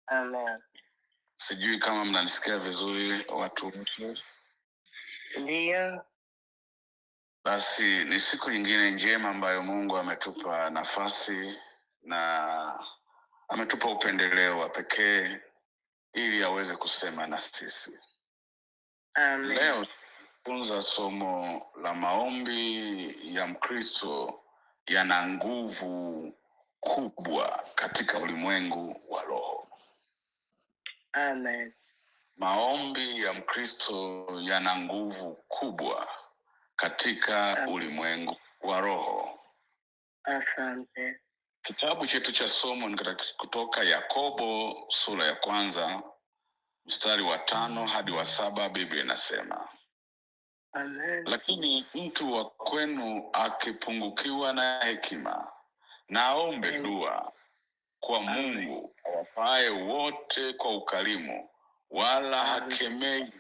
Amen. Sijui kama mnanisikia vizuri watu. Ndio. Basi ni siku nyingine njema ambayo Mungu ametupa nafasi na ametupa upendeleo wa pekee ili aweze kusema na sisi. Amen. Leo tunafunza somo la maombi ya Mkristo yana nguvu kubwa katika ulimwengu wa roho. Amen. Maombi ya Mkristo yana nguvu kubwa katika ulimwengu wa roho. Asante. Kitabu chetu cha somo ni kutoka Yakobo sura ya 1 mstari wa 5 hadi wa 7. Biblia inasema, Amen. lakini mtu wa kwenu akipungukiwa na hekima, na aombe dua kwa Mungu awapaye wote kwa ukarimu, wala hakemei,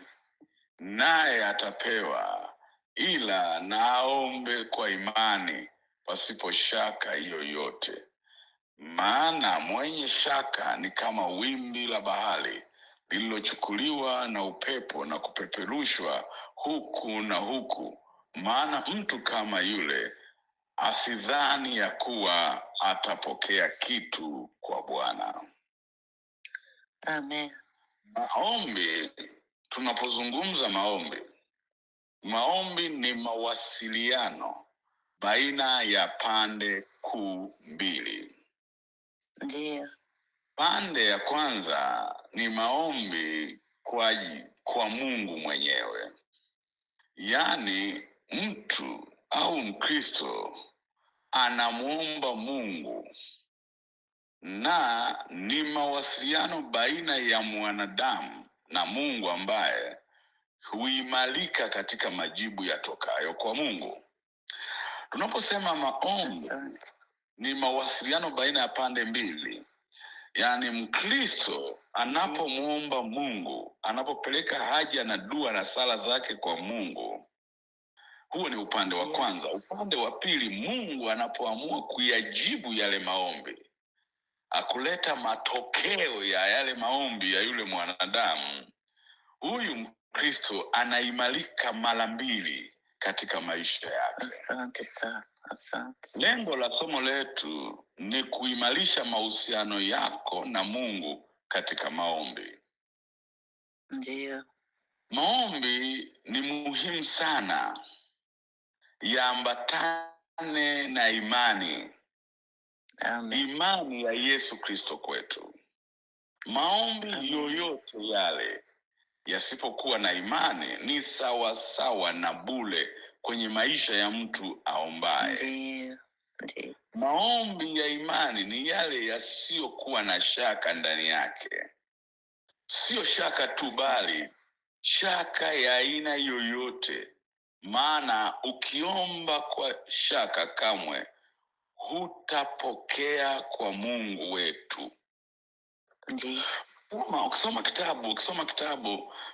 naye atapewa, ila na aombe kwa imani pasipo shaka yoyote. Maana mwenye shaka ni kama wimbi la bahari lililochukuliwa na upepo na kupeperushwa huku na huku. Maana mtu kama yule asidhani ya kuwa atapokea kitu kwa Bwana. Amen. Maombi, tunapozungumza maombi ni mawasiliano baina ya pande kuu mbili. Ndio. Pande ya kwanza ni maombi kwa Mungu mwenyewe. Yaani mtu au Mkristo anamuomba Mungu, na ni mawasiliano baina ya mwanadamu na Mungu ambaye huimarika katika majibu yatokayo kwa Mungu. Tunaposema maombi ni mawasiliano baina ya pande mbili, yaani Mkristo anapomuomba Mungu, anapopeleka haja na dua na sala zake kwa Mungu, huo ni upande wa kwanza. Upande wa pili, Mungu anapoamua kuyajibu yale maombi, akuleta matokeo ya yale maombi ya yule mwanadamu, huyu Mkristo anaimarika mara mbili katika maisha yake. Asante sana. Asante. Lengo la somo letu ni kuimarisha mahusiano yako na Mungu katika maombi. Ndio. Maombi ni muhimu sana, yaambatane na imani. Amen. Imani ya Yesu Kristo kwetu. Maombi yoyote yale yasipokuwa na imani ni sawa sawa na bure kwenye maisha ya mtu aombaye. Ndio. Ndio. Maombi ya imani ni yale yasiyokuwa na shaka ndani yake. Sio shaka tu, bali shaka ya aina yoyote. Maana ukiomba kwa shaka kamwe hutapokea kwa Mungu wetu. Ndio. Ukisoma kitabu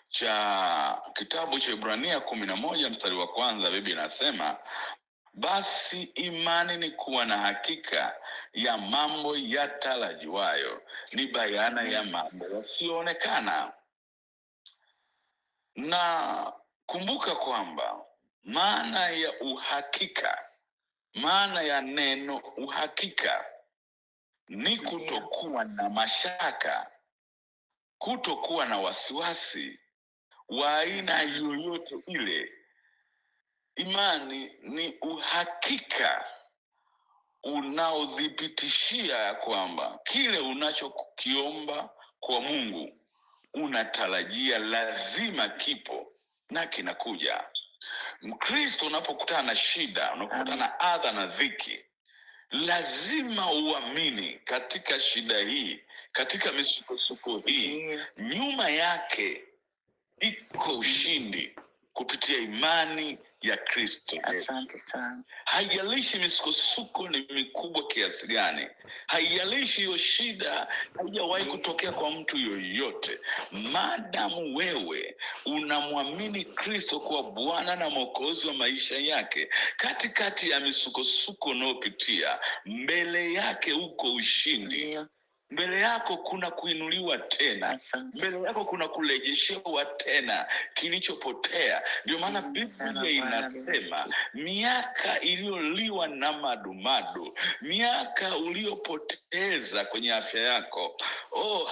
cha Ibrania 11 mstari wa 1, Biblia inasema, basi imani ni kuwa na hakika ya mambo yatarajiwayo, ni bayana ya mambo yasiyoonekana. Na kumbuka kwamba maana ya neno uhakika ni kutokuwa na mashaka, kutokuwa na wasiwasi wa aina yoyote ile. Imani ni uhakika unaodhibitishia kwamba kile unachokiomba kwa Mungu unatarajia lazima kipo na kinakuja. Mkristo unapokutana na shida, unapokutana na adha na dhiki, lazima uamini katika shida hii, katika misukosuko hii, nyuma yake iko ushindi kupitia imani ya Kristo. Asante sana. Haijalishi misukosuko ni mikubwa kiasi gani, haijalishi hiyo shida haijawahi kutokea kwa mtu yoyote, maadamu wewe unamwamini Kristo kuwa Bwana na Mwokozi wa maisha yake, katikati ya misukosuko unayopitia, mbele yake uko ushindi. mbele yako kuna kuinuliwa tena, Asante. mbele yako kuna kurejeshewa tena kilichopotea. Ndio maana Biblia inasema miaka iliyoliwa na madumadu, miaka uliyopoteza kwenye afya yako,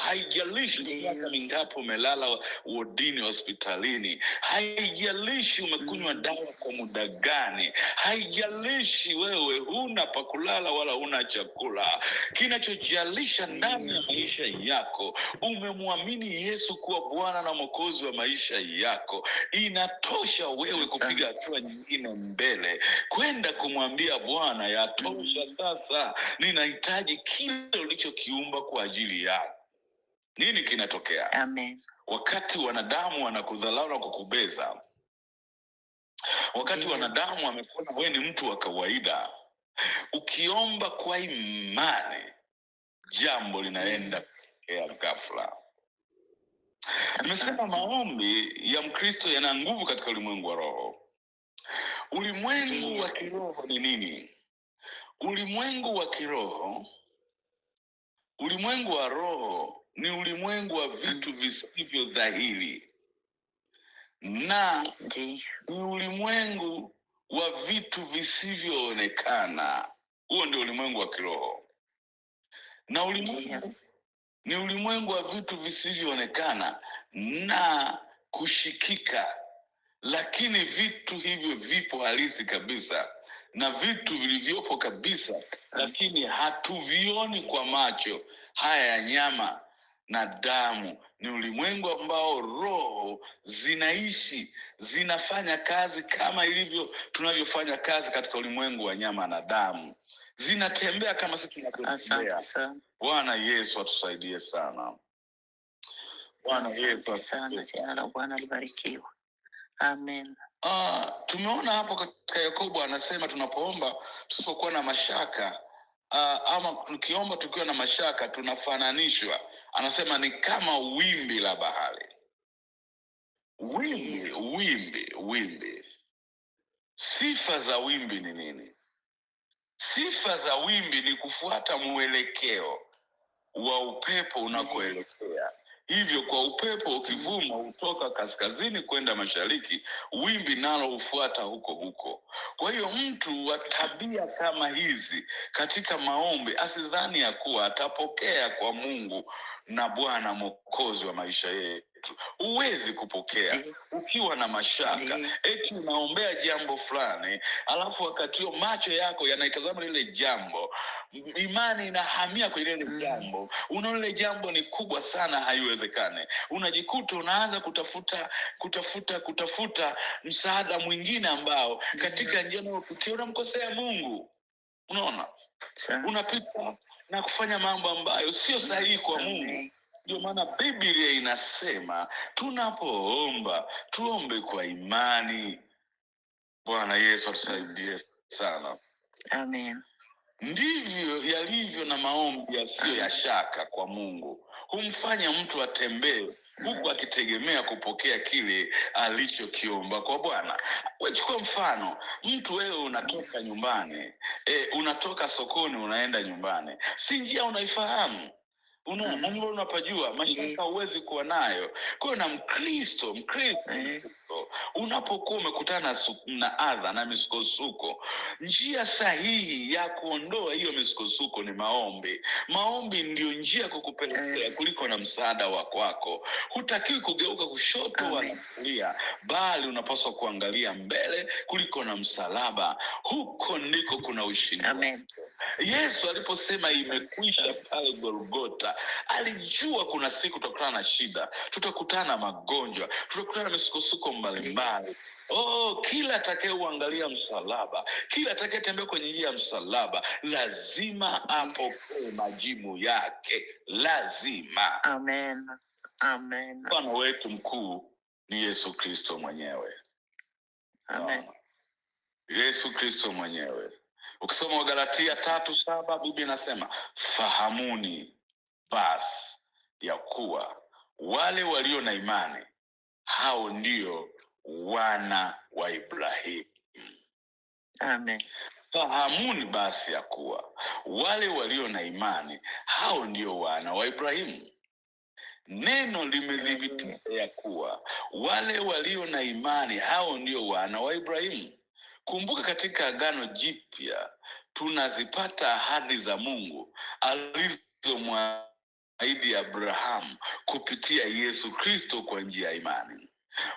haijalishi miaka mingapi umelala wodini hospitalini, haijalishi umekunywa dawa kwa muda gani, haijalishi wewe huna pa kulala wala huna chakula, kinachojalisha ndani ya maisha yako umemwamini Yesu kuwa Bwana na Mwokozi wa maisha yako. Inatosha wewe kupiga hatua nyingine mbele, kwenda kumwambia Bwana, yatosha sasa, ninahitaji kile ulichokiumba kwa ajili yako. Nini kinatokea? Amen. Wakati wanadamu wanakudharau na kukubeza, wakati wanadamu wamekuona wewe ni mtu wa kawaida, ukiomba kwa imani, jambo linaenda kutokea ghafla. Nimesema maombi ya Mkristo yana nguvu katika ulimwengu wa roho. Ulimwengu wa kiroho ni nini? Ulimwengu wa kiroho, ulimwengu wa roho ni ulimwengu wa vitu visivyo dhahiri, na ni ulimwengu wa vitu visivyoonekana. Huo ndio ulimwengu wa kiroho. Na ulimwengu ni ulimwengu wa vitu visivyoonekana na kushikika, lakini vitu hivyo vipo halisi kabisa, na vitu vilivyopo kabisa lakini hatuvioni kwa macho haya ya nyama na damu. Ni ulimwengu ambao roho zinaishi, zinafanya kazi kama ilivyo tunavyofanya kazi katika ulimwengu wa nyama na damu, zinatembea kama sisi tunavyotembea. Bwana Yesu atusaidie sana. Bwana Yesu sana, jina la Bwana libarikiwe. Amen. Tumeona hapo katika Yakobo anasema tunapoomba tusipokuwa na mashaka, ama tukiomba tukiwa na mashaka, tunafananishwa. Anasema ni kama wimbi la bahari. Wimbi. Sifa za wimbi ni nini? Sifa za wimbi ni kufuata mwelekeo wa upepo unakoelekea. Hivyo kwa upepo ukivuma kutoka kaskazini kwenda mashariki, wimbi nalo hufuata huko huko. Kwa hiyo mtu wa tabia kama hizi katika maombi asidhani ya kuwa atapokea kwa Mungu na Bwana Mwokozi wa maisha yetu. Huwezi kupokea ukiwa na mashaka, eti unaombea jambo fulani, alafu wakati huo macho yako yanaitazama lile jambo, imani inahamia kwa lile jambo, unaona lile jambo ni kubwa sana, haiwezekane. Unajikuta unaanza kutafuta msaada mwingine ambao katika njia unayopitia unamkosea Mungu. Unaona? Unapita na kufanya mambo ambayo sio sahihi kwa Mungu. Ndio maana Biblia inasema tunapoomba tuombe kwa imani. Bwana Yesu atusaidie sana. Amen. Ndivyo yalivyo na maombi yasiyo ya shaka kwa Mungu. Humfanya mtu atembee huku akitegemea kupokea kile alichokiomba kwa Bwana. Wewe chukua mfano, mtu wewe unatoka nyumbani, unatoka sokoni unaenda nyumbani. Si njia unaifahamu. Unapajua mashaka huwezi kuwa nayo. Kwa na Mkristo unapokuwa umekutana na adha na misukosuko, njia sahihi ya kuondoa hiyo misukosuko ni maombi. Maombi ndio njia kukupelekea kuliko na msaada wako. Hutakiwi kugeuka kushoto wala kulia, bali unapaswa kuangalia mbele kuliko na msalaba. Huko ndiko kuna ushindi. Amen. Yesu aliposema imekwisha pale Golgotha, alijua kuna siku tutakutana na shida, tutakutana na magonjwa, tutakutana na misukosuko mbalimbali. Kila atakayeuangalia msalaba, kila atakayetembea kwenye njia ya msalaba, lazima apokee majibu yake. Lazima. Amen. Amen. Bwana wetu mkuu ni Yesu Kristo mwenyewe. Amen. Yesu Kristo mwenyewe. Ukisoma Wagalatia 3:7 Biblia inasema, fahamuni basi ya kuwa wale walio na imani hao ndio wana wa Ibrahimu. Amen. Fahamuni basi ya kuwa wale walio na imani hao ndio wana wa Ibrahimu. Neno limethibitisha ya kuwa wale walio na imani hao ndio wana wa Ibrahimu. Kumbuka, katika Agano Jipya tunazipata ahadi za Mungu alizomwahidi Abrahamu kupitia Yesu Kristo kwa njia ya imani.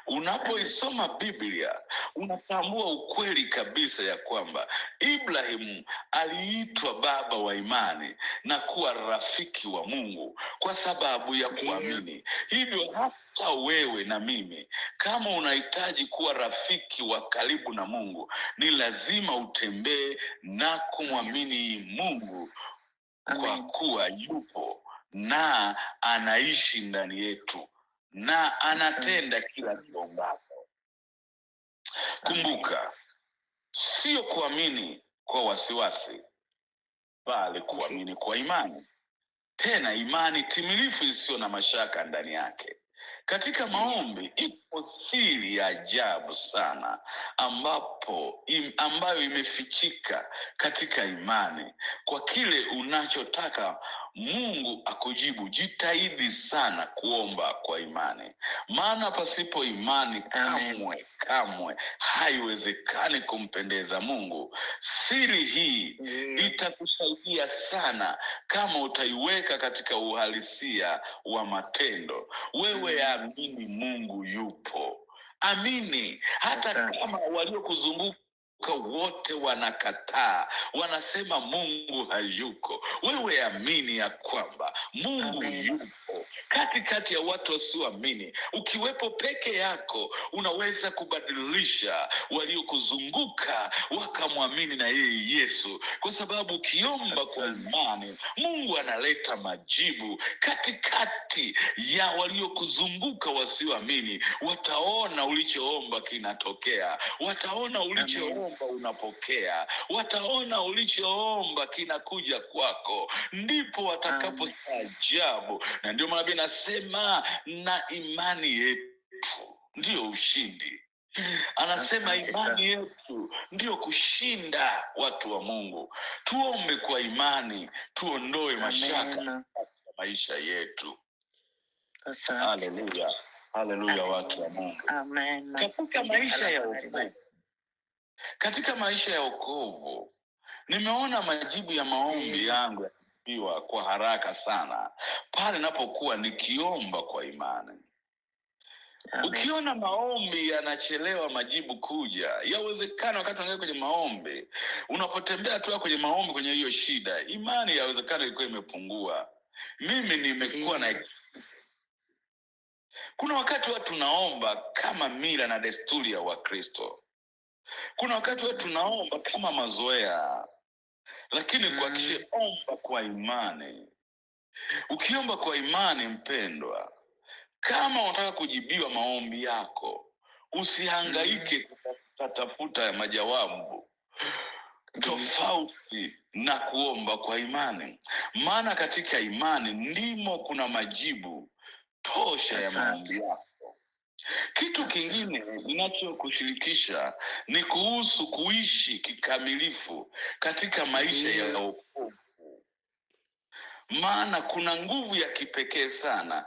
Unapoisoma Biblia unatambua ukweli kabisa ya kwamba Ibrahimu aliitwa baba wa imani na kuwa rafiki wa Mungu kwa sababu ya kuamini. Hivyo hata wewe na mimi, kama unahitaji kuwa rafiki wa karibu na Mungu, ni lazima utembee na kumwamini Mungu. Kwa kuwa yupo na anaishi ndani yetu na anatenda kila tuombapo. Kumbuka, sio kuamini kwa wasiwasi, bali kuamini kwa imani. Tena imani timilifu isiyo na mashaka ndani yake. Katika maombi ipo siri ya ajabu sana ambayo imefichika katika imani. Kwa kile unachotaka Mungu akujibu, jitahidi sana kuomba kwa imani. Maana pasipo imani kamwe haiwezekani kumpendeza Mungu. Siri hii itakusaidia sana kama utaiweka katika uhalisia wa matendo. Wewe amini Mungu yupo. Amini hata kama waliokuzunguka wote wanakataa, wanasema Mungu hayuko. Wewe amini ya kwamba Mungu yupo katikati ya watu wasioamini. Ukiwepo peke yako, unaweza kubadilisha waliokuzunguka wakamwamini na yeye Yesu, kwa sababu ukiomba kwa imani, Mungu analeta majibu katikati ya waliokuzunguka wasioamini. Wataona ulichoomba kinatokea, wataona ulichoomba unapokea, wataona ulichoomba kinakuja kwako, ndipo watakapostaajabu. Na ndio maana nasema, na imani yetu ndio ushindi. Anasema imani yetu ndio kushinda, watu wa Mungu. Tuombe kwa imani, tuondoe mashaka katika maisha yetu. Haleluya, haleluya, watu wa Mungu. Amen. Katika maisha ya wokovu nimeona majibu ya maombi yangu yakiwa kwa haraka sana pale ninapokuwa nikiomba kwa imani. Ukiona maombi yanachelewa majibu kuja, yawezekana wakati unaingia kwenye maombi, unapotembea tu kwenye maombi kwenye hiyo shida, imani yawezekana ilikuwa imepungua. Mimi nimekuwa na kuna wakati watu tunaomba kama mila na desturi ya Wakristo. Kuna wakati watu tunaomba kama mazoea. Lakini kuhakikisha omba kwa imani. Ukiomba kwa imani, mpendwa, kama unataka kujibiwa maombi yako, usihangaike kutafuta majawabu tofauti na kuomba kwa imani. Maana katika imani ndimo kuna majibu tosha ya maombi yako. Kitu kingine ninachokushirikisha ni kuhusu kuishi kikamilifu katika maisha ya wokovu. Maana kuna nguvu ya kipekee sana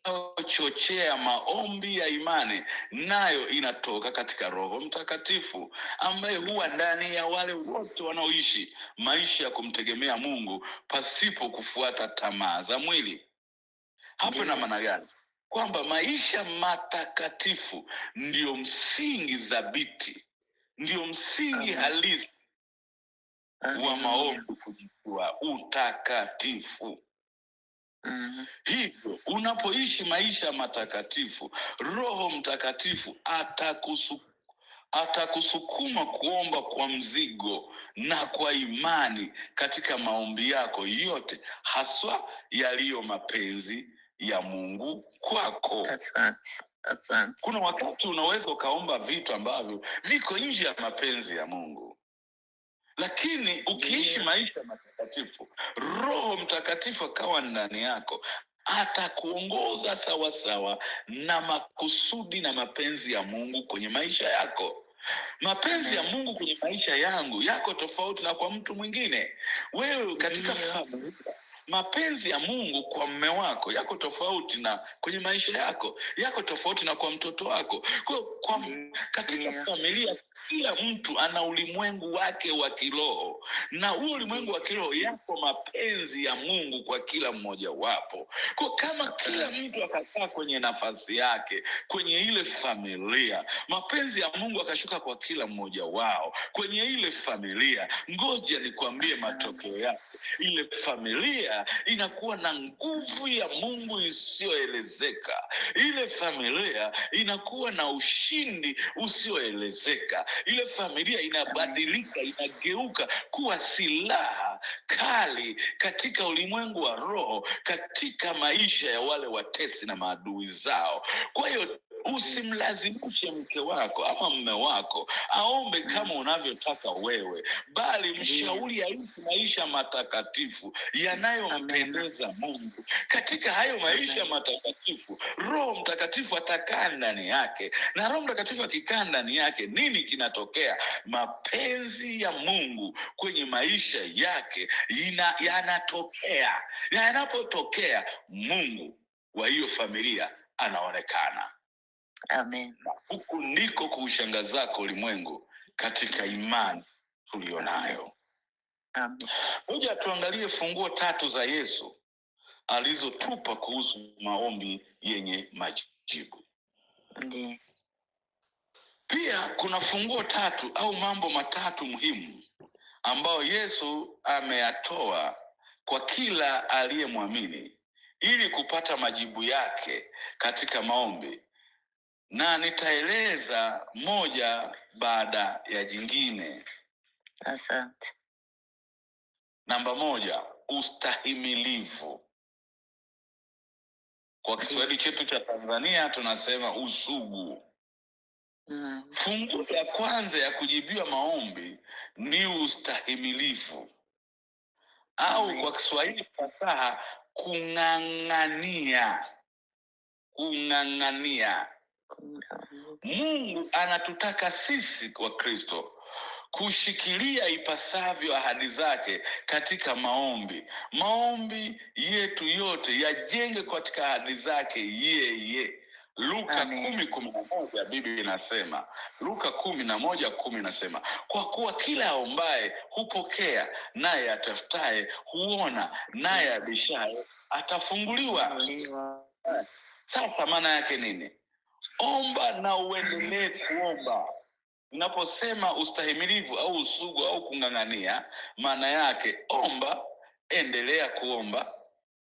inayochochea maombi ya imani, nayo inatoka katika Roho Mtakatifu ambaye huwa ndani ya wale wote wanaoishi maisha ya kumtegemea Mungu pasipo kufuata tamaa za mwili. Hapo na maana gani? Kwamba maisha matakatifu ndio msingi thabiti, ndio msingi halisi wa maombi kujua utakatifu. Hivyo unapoishi maisha matakatifu, Roho Mtakatifu atakusukuma kuomba kwa mzigo na kwa imani katika maombi yako yote, haswa yaliyo mapenzi ya Mungu kwako. Asante. Kuna wakati unaweza ukaomba vitu ambavyo viko nje ya mapenzi ya Mungu. Lakini ukiishi maisha matakatifu, Roho Mtakatifu akawa ndani yako, atakuongoza sawa sawa na makusudi na mapenzi ya Mungu kwenye maisha yako. Mapenzi ya Mungu kwenye maisha yangu yako tofauti na kwa mtu mwingine. Wewe katika familia, mapenzi ya Mungu kwa mume wako yako tofauti na kwenye maisha yako tofauti na kwa mtoto wako. Katika familia kila mtu ana ulimwengu wake wa kiroho, na huo ulimwengu wa kiroho yako mapenzi ya Mungu kwa kila mmoja wapo. Kwa kama kila mtu akakaa kwenye nafasi yake kwenye ile familia, mapenzi ya Mungu akashuka kwa kila mmoja wao kwenye ile familia, ngoja nikwambie matokeo yake. Ile familia inakuwa na nguvu ya Mungu isiyoelezeka. Ile familia inakuwa na ushindi usioelezeka. Ile familia inabadilika, inageuka kuwa silaha kali katika ulimwengu wa roho, katika maisha ya wale watesi na maadui zao. Kwa hiyo usimlazimishe mke wako ama mume wako aombe kama unavyotaka wewe, bali mshauri aishi maisha matakatifu yanayompendeza Mungu. Katika hayo maisha matakatifu, Roho Mtakatifu atakaa ndani yake, na Roho Mtakatifu akikaa ndani yake, nini kinatokea? Mapenzi ya Mungu kwenye maisha yake yanatokea. Yanapotokea, Mungu wa hiyo familia anaonekana. Amen. Na huku ndiko kuushangazako ulimwengu katika imani tulionayo. Amen. Ngoja tuangalie funguo 3 za Yesu alizotupa kuhusu maombi yenye majibu. Ndiyo. Pia kuna funguo 3 au mambo 3 muhimu ambayo Yesu ameyatoa kwa kila aliyemwamini ili kupata majibu yake katika maombi, na nitaeleza moja baada ya jingine. Asante. Namba 1, ustahimilivu. Kwa Kiswahili chetu cha Tanzania tunasema usugu. Funguo ya kwanza ya kujibiwa maombi ni ustahimilivu, au kwa Kiswahili fasaha kung'ang'ania. Kung'ang'ania. Mungu anatutaka sisi kwa Kristo kushikilia ipasavyo ahadi zake katika maombi. Maombi yetu yote yajenge katika ahadi zake yeye. Luka 10:11 Biblia inasema, Luka 11:10 inasema, kwa kuwa kila aombaye hupokea, naye atafutaye huona, naye abishaye atafunguliwa. Sasa maana yake nini? Omba na uendelee kuomba. Ninaposema ustahimilivu au usugu au kung'ang'ania, maana yake omba, endelea kuomba,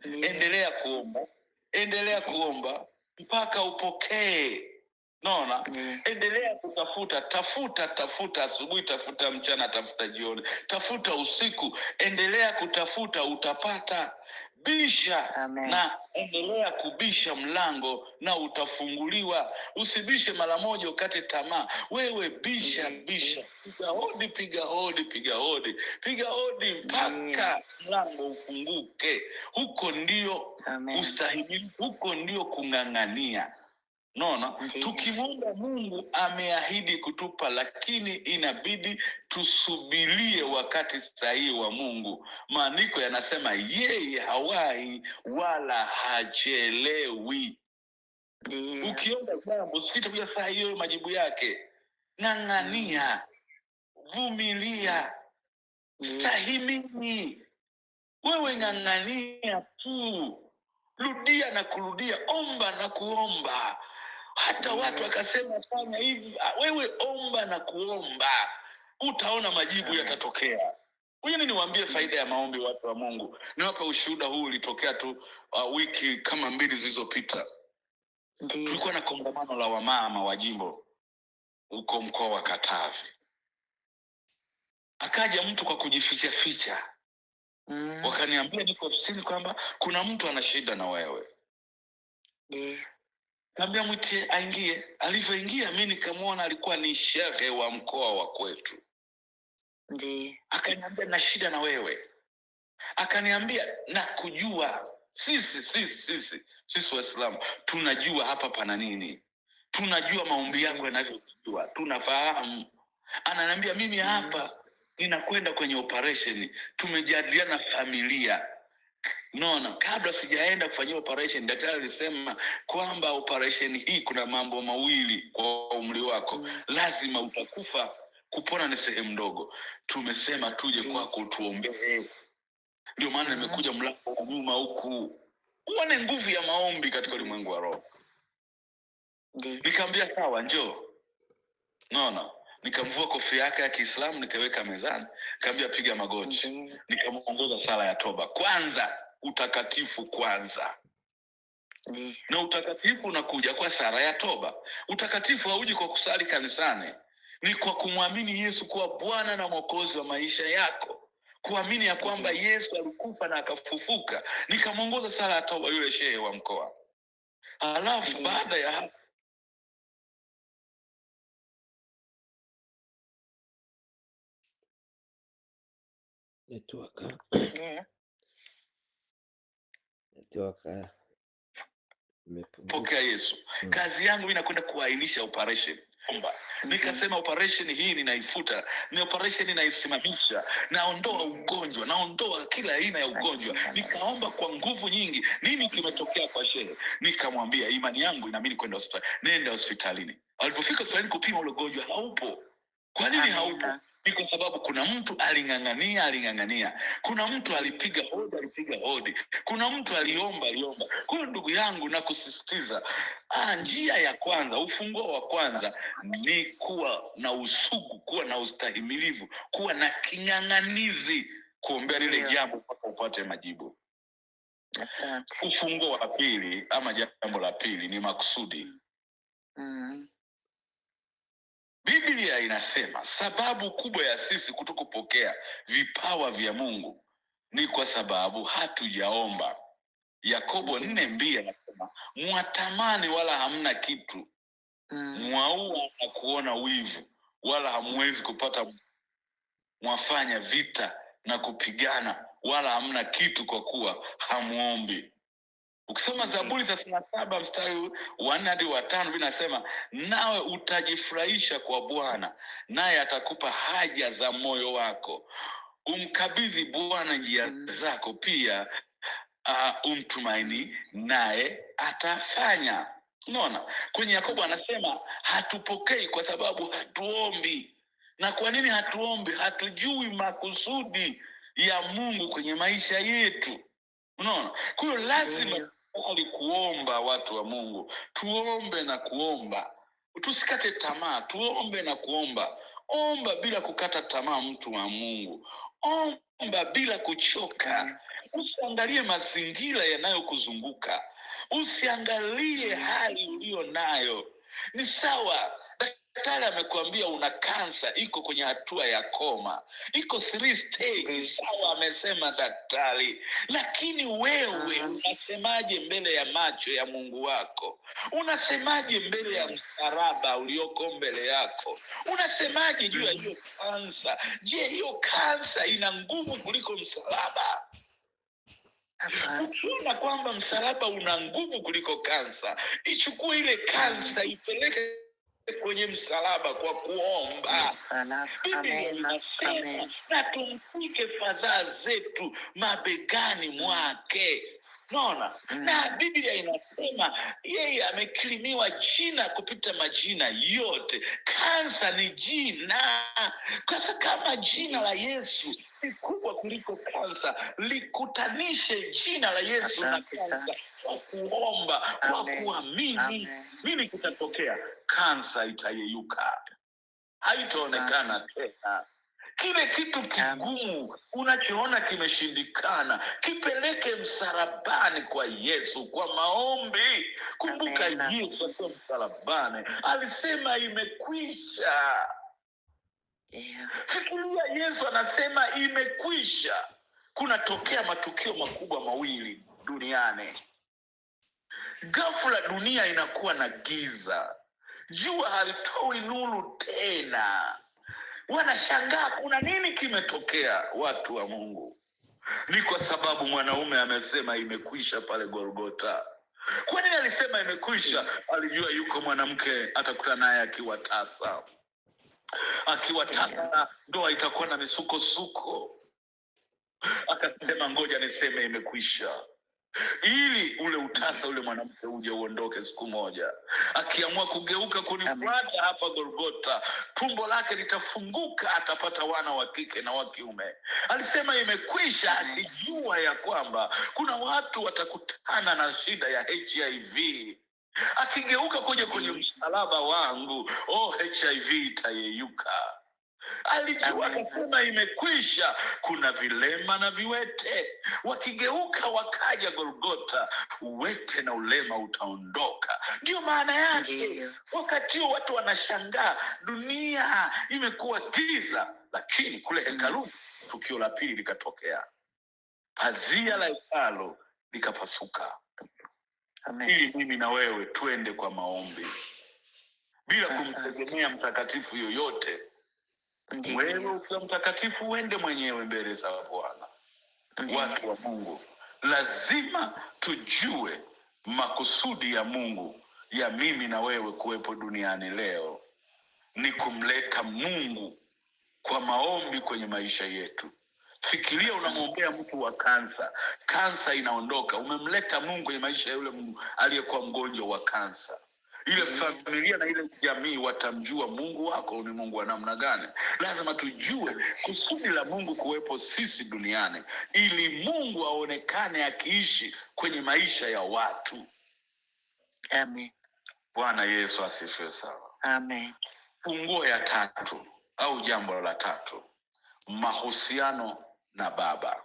endelea kuomba, endelea kuomba mpaka upokee. Naona? Endelea kutafuta, tafuta asubuhi, tafuta mchana, tafuta jioni, tafuta usiku, endelea kutafuta, utapata. Bisha. Amen. Na endelea kubisha mlango na utafunguliwa. Usibishe mara moja ukate tamaa. Wewe bisha. Piga hodi, piga hodi, piga hodi, piga hodi mpaka mlango ufunguke. Huko ndio ustahimili, huko ndio kung'ang'ania. Naona? Tukimwomba Mungu ameahidi kutupa, lakini inabidi tusubirie wakati sahihi wa Mungu. Maandiko yanasema yeye hawahi wala hachelewi. Ukiomba jambo usipite kwa saa hiyo majibu yake. Ng'ang'ania, vumilia, stahimili. Wewe ng'ang'ania tu, rudia na kurudia, omba na kuomba. Hata watu wakasema fanya hivi, wewe omba na kuomba, utaona majibu yatatokea. Wewe niwaambie faida ya maombi, watu wa Mungu. Niwape ushuhuda huu, ulitokea tu wiki kama 2 zilizopita. Tulikuwa na kongamano la wamama wa jimbo huko mkoa wa Katavi. Akaja mtu kwa kujificha ficha. Wakaniambia niko ofisini kwamba kuna mtu ana shida na wewe. Kaambia mwitie aingie. Alivyoingia mimi nikamwona alikuwa ni shehe wa mkoa wa kwetu. Akaniambia na shida na wewe. Akaniambia na kujua sisi Waislamu tunajua hapa pana nini. Tunajua maombi yako yanavyojua, tunafahamu. Ananiambia mimi hapa ninakwenda kwenye operation, tumejadiliana familia. Naona kabla sijaenda kufanyia operation, daktari alisema kwamba operation hii kuna mambo mawili kwa umri wako, lazima utakufa, kupona ni sehemu ndogo. Tumesema tuje kwako tuombee. Ndio maana nimekuja mlango wa nyuma huku, uone nguvu ya maombi katika ulimwengu wa roho. Nikamwambia sawa, njoo. Naona nikamvua kofia yake ya Kiislamu nikaweka mezani, nikamwambia piga magoti. Nikamuongoza sala ya toba kwanza, utakatifu kwanza. Na utakatifu unakuja kwa sala ya toba. Utakatifu hauji kwa kusali kanisani, ni kwa kumwamini Yesu kuwa Bwana na Mwokozi wa maisha yako, kuamini ya kwamba Yesu alikufa na akafufuka. Nikamuongoza sala ya toba yule shehe wa mkoa. Alafu baada ya hapo network pokea Yesu. Kazi yangu mimi nakwenda kuainisha operation. Nikasema operation hii ninaifuta, ni operation ninaisimamisha, naondoa ugonjwa, naondoa kila aina ya ugonjwa. Nikaomba kwa nguvu nyingi. Nini kimetokea kwa shehe? Nikamwambia imani yangu inaamini kwenda hospitali. Nenda hospitalini. Alipofika hospitalini kupima ule ugonjwa haupo. Kwa nini haupo? Ni kwa sababu kuna mtu aling'ang'ania. Kuna mtu alipiga hodi. Kuna mtu aliomba. Kwa ndugu yangu na kusisitiza, njia ya kwanza, ufunguo wa kwanza ni kuwa na usugu, kuwa na ustahimilivu, kuwa na king'ang'anizi, kuombea lile jambo mpaka upate majibu. Ufunguo wa pili ama jambo la pili ni makusudi. Biblia inasema sababu kubwa ya sisi kutokupokea vipawa vya Mungu ni kwa sababu hatujaomba. Yakobo 4:2 anasema mwatamani wala hamna kitu, mwaua na kuona wivu wala hamwezi kupata, mwafanya vita na kupigana wala hamna kitu kwa kuwa hamuombi. Ukisoma Zaburi 37 mstari wa 4 hadi wa 5 vinasema nawe utajifurahisha kwa Bwana, naye atakupa haja za moyo wako. Umkabidhi Bwana njia zako, pia umtumaini naye atafanya. Unaona, kwenye Yakobo anasema hatupokei kwa sababu hatuombi. Na kwa nini hatuombi? Hatujui makusudi ya Mungu kwenye maisha yetu. Unaona, kwa hiyo lazima kuomba. Watu wa Mungu, tuombe na kuomba, tusikate tamaa. Tuombe na kuomba. Omba bila kukata tamaa, mtu wa Mungu. Omba bila kuchoka. Usiangalie mazingira yanayokuzunguka, usiangalie hali ulio nayo. Ni sawa, daktari amekwambia una kansa, iko kwenye hatua ya koma, iko 3 stages. Sawa, amesema daktari, lakini wewe unasemaje mbele ya macho ya Mungu wako? Unasemaje mbele ya msalaba ulioko mbele yako? Unasemaje juu ya hiyo kansa? Je, hiyo kansa ina nguvu kuliko msalaba? Ukiona kwamba msalaba una nguvu kuliko kansa, ichukue ile kansa ipeleke kwenye msalaba kwa kuomba. Biblia inasema na tumfike fadhaa zetu mabegani mwake. Naona, na Biblia inasema yeye amekirimiwa jina kupita majina yote. Kansa ni jina. Kwa sababu kama jina la Yesu ni kubwa kuliko kansa, likutanishe jina la Yesu na kansa kwa kuomba, kwa kuamini. Nini kitatokea? Kansa itayeyuka, haitaonekana tena. Kile kitu kigumu unachoona kimeshindikana, kipeleke msalabani kwa Yesu kwa maombi. Kumbuka Yesu akiwa msalabani alisema imekwisha. Fikiria, Yesu anasema imekwisha. Kunatokea matukio makubwa mawili duniani. Ghafla dunia inakuwa na giza, jua halitoi nuru tena. Wanashangaa kuna nini kimetokea. Watu wa Mungu, ni kwa sababu mwanaume amesema imekwisha pale Golgotha. Kwa nini alisema imekwisha? Alijua yuko mwanamke atakutana naye akiwa tasa. Akiwa tasa ndoa itakuwa na misukosuko. Akasema ngoja niseme imekwisha, ili ule utasa ule mwanamke uje uondoke siku moja. Akiamua kugeuka kunifuata hapa Golgotha, tumbo lake litafunguka, atapata wana wa kike na wa kiume. Alisema imekwisha, akijua ya kwamba kuna watu watakutana na shida ya HIV. Akigeuka kuja kwenye msalaba wangu, HIV itayeyuka. Alijua, akasema imekwisha. Kuna vilema na viwete wakigeuka wakaja Golgotha, uwete na ulema utaondoka. Ndio maana yake. Wakati huo watu wanashangaa, dunia imekuwa giza, lakini kule hekaluni tukio la pili likatokea. Pazia la hekalu likapasuka. Ili mimi na wewe twende kwa maombi bila kumtegemea mtakatifu yoyote. Wewe ukiwa mtakatifu uende mwenyewe mbele za Bwana. Watu wa Mungu lazima tujue makusudi ya Mungu ya mimi na wewe kuwepo duniani leo ni kumleta Mungu kwa maombi kwenye maisha yetu. Fikiria unamwombea mtu wa kansa, kansa inaondoka, umemleta Mungu kwenye maisha ya yule aliyekuwa mgonjwa wa kansa. Ile familia na ile jamii watamjua Mungu wako ni Mungu wa namna gani. Lazima tujue kusudi la Mungu kuwepo sisi duniani, ili Mungu aonekane akiishi kwenye maisha ya watu. Amen. Bwana Yesu asifiwe sana. Amen. Funguo ya tatu au jambo la tatu, mahusiano na Baba.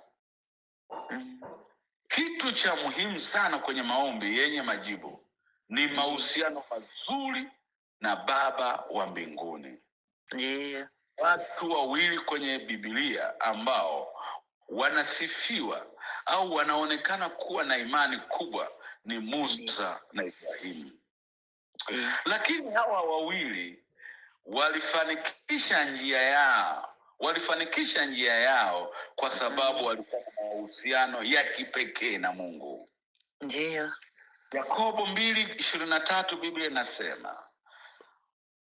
Kitu cha muhimu sana kwenye maombi yenye majibu ni mahusiano mazuri na Baba wa mbinguni. Watu wawili kwenye Biblia ambao wanasifiwa au wanaonekana kuwa na imani kubwa ni Musa na Ibrahimu. Lakini hawa wawili walifanikisha njia yao kwa sababu walikuwa na mahusiano ya kipekee na Mungu. Ndiyo. Yakobo 2:23 Biblia inasema,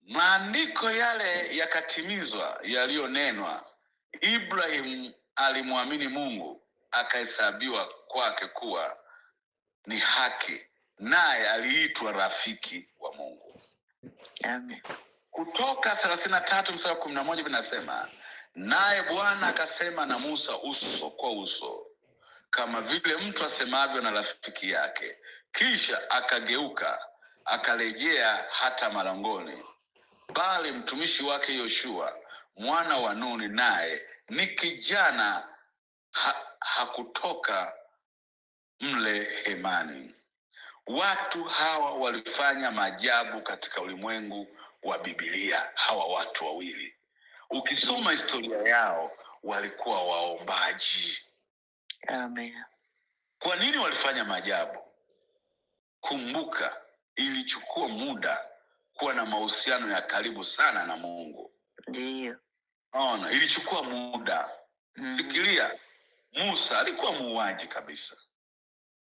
maandiko yale yakatimizwa yaliyonenwa, Ibrahim alimwamini Mungu akahesabiwa kwake kuwa ni haki, naye aliitwa rafiki wa Mungu. Amen. Kutoka 33:11 vinasema, naye Bwana akasema na Musa uso kwa uso, kama vile mtu asemavyo na rafiki yake. Kisha akageuka akarejea hata malangoni, bali mtumishi wake Yoshua mwana wa Nuni, naye ni kijana, hakutoka mle hemani. Watu hawa walifanya maajabu katika ulimwengu wa Biblia. Hawa watu wawili, ukisoma historia yao, walikuwa waombaji. Amen. Kwa nini walifanya maajabu? Kumbuka, ilichukua muda kuwa na mahusiano ya karibu sana na Mungu. Ndiyo. Ona, ilichukua muda. Fikiria, Musa alikuwa muuaji kabisa.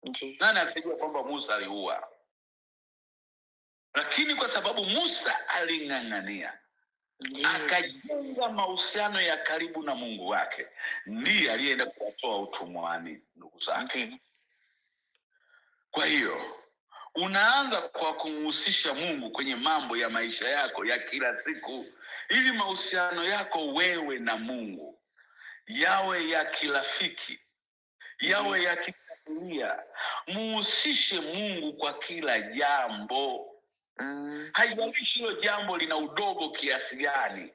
Ndiyo. Nani alijua kwamba Musa aliua? Lakini kwa sababu Musa aling'ang'ania, akajenga mahusiano ya karibu na Mungu wake, ndiye aliyeenda kuwatoa utumwani ndugu zake. Kwa hiyo unaanza kwa kumhusisha Mungu kwenye mambo ya maisha yako ya kila siku, ili mahusiano yako wewe na Mungu yawe ya kirafiki, yawe ya kifamilia. Muhusishe Mungu kwa kila jambo. Haijalishi hilo jambo lina udogo kiasi gani.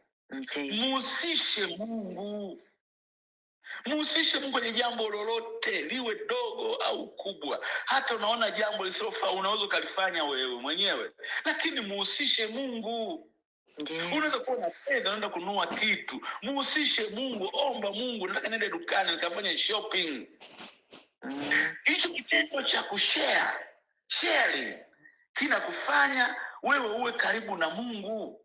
Muhusishe Mungu. Muhusishe Mungu kwenye jambo lolote, liwe dogo au kubwa. Hata unaona jambo lisilofaa unaweza kulifanya wewe mwenyewe, lakini muhusishe Mungu. Unaweza kuwa na fedha, unaenda kununua kitu, muhusishe Mungu. Omba Mungu, nataka niende dukani nikafanye shopping. Hicho kitendo cha sharing kinakufanya wewe uwe karibu na Mungu,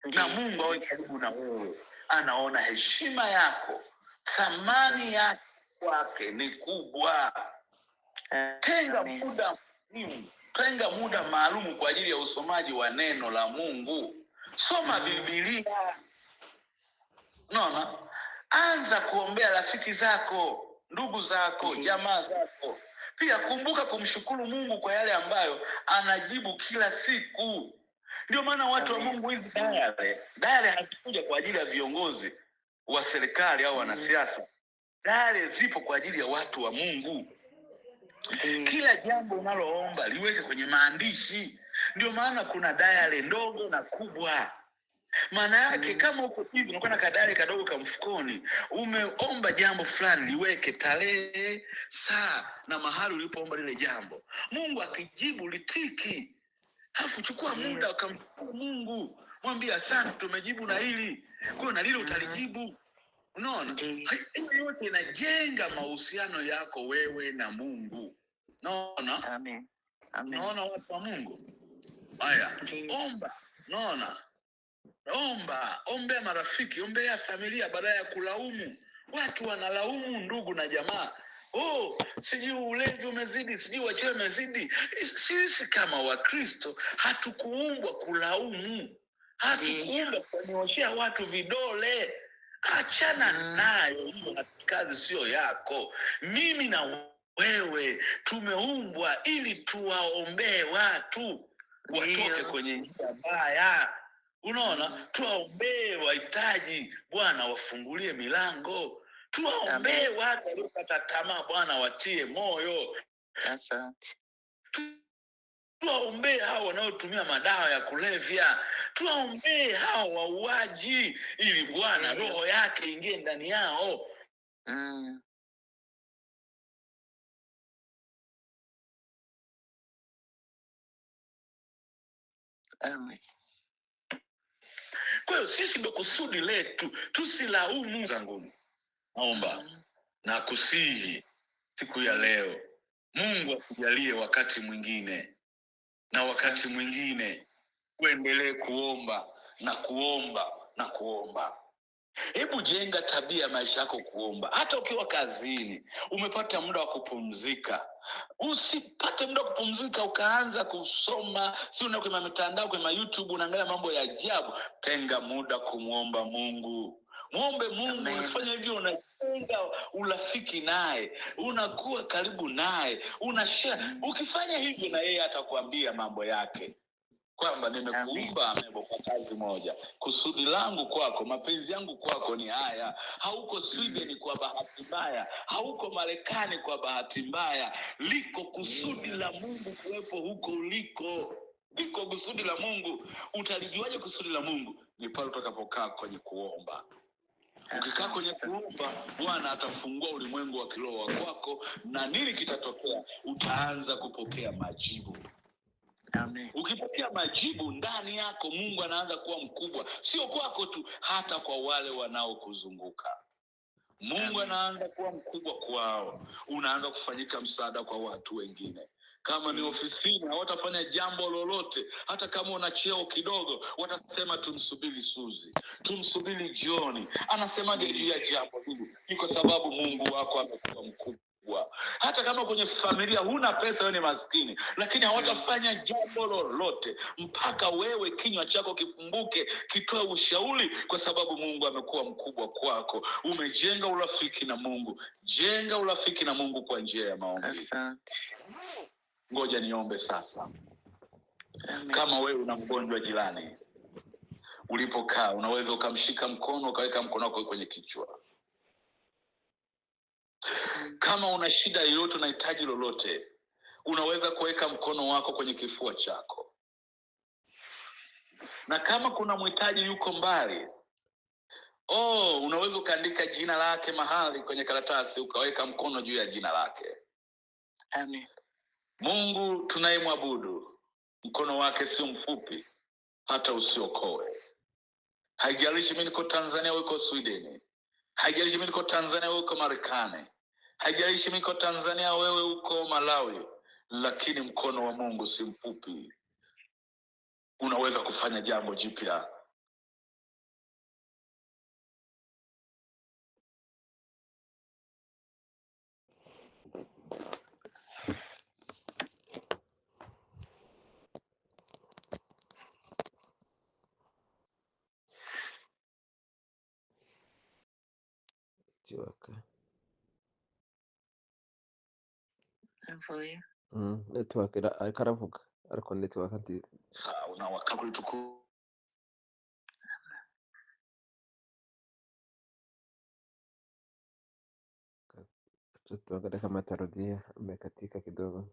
na Mungu awe karibu na wewe. Anaona heshima yako, thamani yake kwake ni kubwa. Tenga muda Tenga muda maalum kwa ajili ya usomaji wa neno la Mungu. Soma Biblia. Naona, anza kuombea rafiki zako, ndugu zako, jamaa zako. Pia kumbuka kumshukuru Mungu kwa yale ambayo anajibu kila siku. Ndio maana watu wa Mungu, hizi dayare hazikuja kwa ajili ya viongozi wa serikali au wanasiasa. Dayare zipo kwa ajili ya watu wa Mungu. Kila jambo unaloomba liweke kwenye maandishi. Ndio maana kuna dayare ndogo na kubwa. Maana yake kama uko hivi unakuwa na kadari kadogo ka mfukoni, umeomba jambo fulani, liweke tarehe, saa na mahali ulipoomba lile jambo. Mungu akijibu litiki. Alafu chukua muda ukamshukuru Mungu. Mwambie asante, tumejibu na hili. Kwa na lile utalijibu. Unaona? Hiyo yote inajenga mahusiano yako wewe na Mungu. Unaona? Amen. Amen. Unaona watu wa Mungu? Haya, omba. Unaona? Ombea marafiki, ombea familia badala ya kulaumu. Watu wanalaumu ndugu na jamaa. Sijui ulevi umezidi, sijui wachawi umezidi. Sisi kama Wakristo hatukuumbwa kulaumu. Hatukuumbwa kunyoshea watu vidole. Achana nayo, hiyo kazi sio yako. Mimi na wewe tumeumbwa ili tuwaombee watu watoke kwenye njia mbaya. Unaona, tuwaombee wahitaji, Bwana wafungulie milango. Tuwaombee watu waliokata tamaa, Bwana watie moyo. Asante. Tuwaombee hao wanaotumia madawa ya kulevya. Tuwaombee hao wauaji ili Bwana roho yake ingie ndani yao. Amen. Kwa hiyo sisi ndio kusudi letu, tusilaumu zangu. Naomba na kusihi siku ya leo, Mungu akujalie wakati mwingine na wakati mwingine uendelee kuomba na kuomba na kuomba. Hebu jenga tabia maisha yako kuomba. Hata ukiwa kazini, umepata muda wa kupumzika. Usipate muda wa kupumzika ukaanza kusoma, si unaenda kwenye mitandao, kwenye YouTube unaangalia mambo ya ajabu. Tenga muda kumuomba Mungu. Muombe Mungu. Unafanya hivyo unajenga urafiki naye, unakuwa karibu naye, unashare. Ukifanya hivyo na yeye atakwambia mambo yake. Kwamba nimekuumba kwa kazi moja. Kusudi langu kwako, mapenzi yangu kwako ni haya. Hauko Sweden kwa bahati mbaya, hauko Marekani kwa bahati mbaya. Liko kusudi la Mungu kuwepo huko uliko. Liko kusudi la Mungu. Utalijuaje kusudi la Mungu? Ni pale utakapokaa kwenye kuomba. Ukikaa kwenye kuomba, Bwana atafungua ulimwengu wa kiroho wako, na nini kitatokea? Utaanza kupokea majibu. Amen. Ukipokea majibu ndani yako, Mungu anaanza kuwa mkubwa, sio kwako tu, hata kwa wale wanaokuzunguka. Mungu anaanza kuwa mkubwa kwao. Unaanza kufanyika msaada kwa watu wengine. Kama ni ofisini, hawatafanya jambo lolote, hata kama una cheo kidogo, watasema tumsubiri Suzi, tumsubiri John. Anasemaje juu ya jambo hili? Ni kwa sababu Mungu wako amekuwa mkubwa. Hata kama kwenye familia huna pesa, wewe ni maskini, lakini hawatafanya jambo lolote mpaka wewe kinywa chako kifumbuke, kitoe ushauri, kwa sababu Mungu amekuwa mkubwa kwako. Umejenga urafiki na Mungu. Jenga urafiki na Mungu kwa njia ya maombi. Ngoja niombe sasa. Kama wewe una mgonjwa jirani, ulipokaa unaweza ukamshika mkono, ukaweka mkono wako kwenye kichwa. Kama una shida yoyote, unahitaji lolote, unaweza kuweka mkono wako kwenye kifua chako. Na kama kuna mhitaji yuko mbali, unaweza ukaandika jina lake mahali kwenye karatasi, ukaweka mkono juu ya jina lake. Amen. Mungu tunayemwabudu, mkono wake sio mfupi hata usiokoe. Haijalishi mimi niko Tanzania, wewe uko Sweden. Haijalishi mimi niko Tanzania, wewe uko Marekani. Haijalishi mimi niko Tanzania, wewe uko Malawi. Lakini mkono wa Mungu si mfupi. Unaweza kufanya jambo jipya. network. Avuye. Network ariko aravuga ariko network nti sawa na wakati ulitukufu tuangalie kama atarudia, amekatika kidogo.